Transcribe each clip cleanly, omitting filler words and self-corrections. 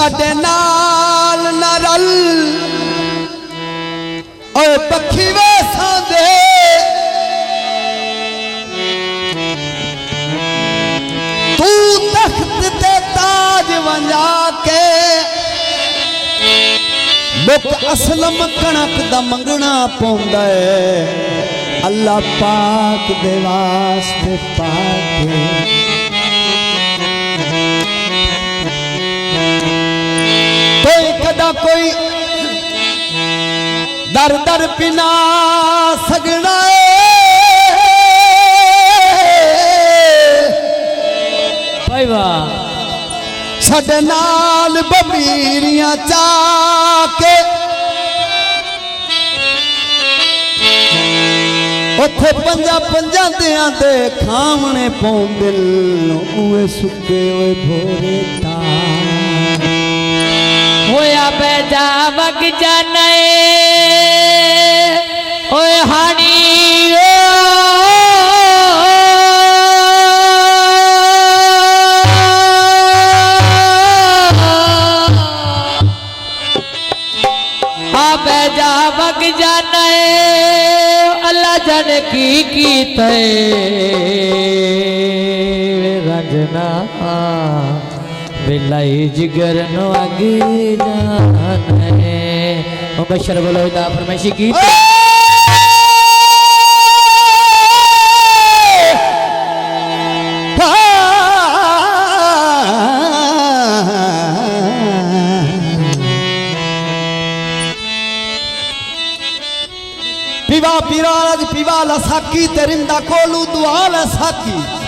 साडे नाल न रल ओए पखी वेसां दे तू तख्त ते ताज वंजा के मुक असलम कणक दा मंगना पौंदा है अल्लाह पाक दे वास्ते पाके कोई कदा कोई दर दर पिना सगना भाई वाह साडे नाल बमीरियां चाके उथे पंजा पंजा दियां दे खावने पौंदे उए सुके ओए भोरे ता होया बैजा वग जाने ओए हानी बैजा वग जाने अल्लाह जाने की रंजना बिलाई जिगर नो आगे जाने ओ बशर बोलो दा फरमाइशी की पिवा पिराज पिवा लसाकी तेरिंदा कोलू दुआ लसाकी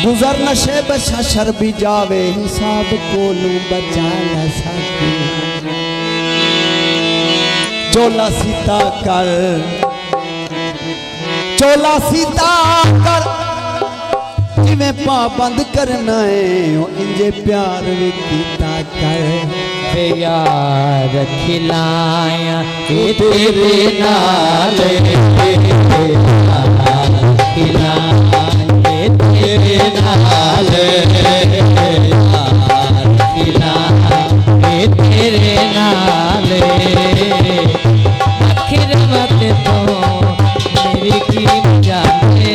गुजर नशे बशा शर्बी जावे हिसाब कोलू बचा लसाकी चोला सीता कर जिमें पाबंद करना है इंजे प्यार भी कीता कर यार खिलाया तेरे नाल खिलाए तेरे नाल खिलाए तेरे नाल आखिर मत तो मेरी की जाने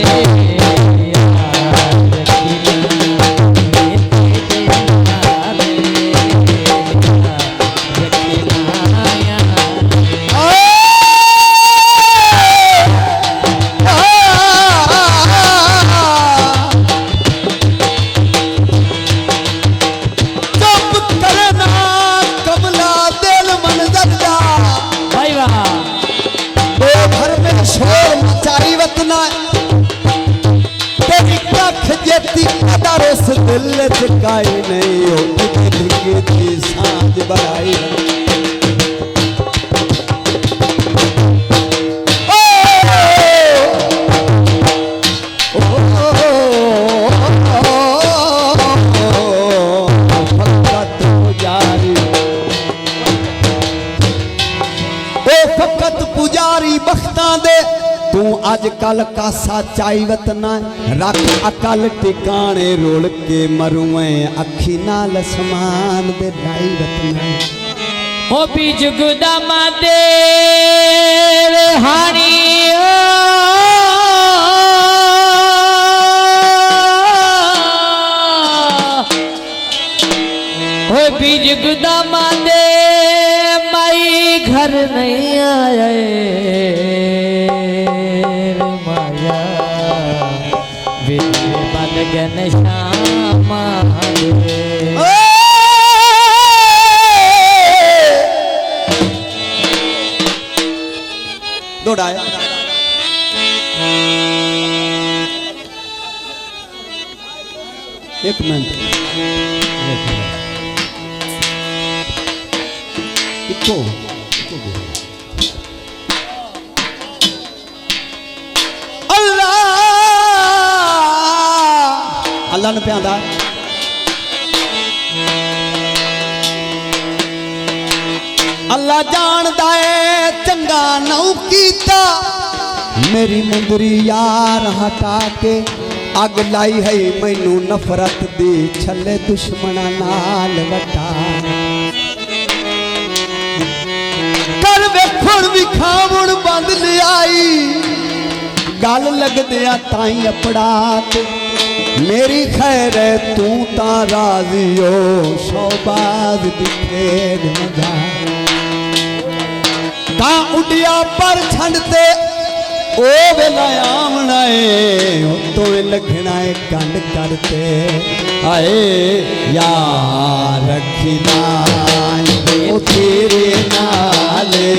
दिल चकाई नहीं हो की सांझ बढ़ाई फकत पुजारी बख्तां दे तू अजकल कासा चाईवत ना रख अकल टिकाने रोल के मरुए अखी नाल समान दे डाईवत ना हो भी जुगदमा दे हानी हो भी जुगदमा दे माई घर नहीं आए गन श्यामा दौड़ाया एक मिनट इको अल्लाह ने प्यादा अल्लाह जानदा है चंगा नौ कीता मेरी मुंदरी यार हटा के अग लाई है मैनू नफरत दी छले दुश्मना नाल वटा कर वेखुण विखावुण बंद लियाई गल लगदिया ताई अपड़ात मेरी खैर है तू ता राजी हो शौबाज दिखेद मजा ता उडिया पर छंडते ओ वेला आमना है तो लगना है कंड करते आए यार रखी ओ तेरे नाले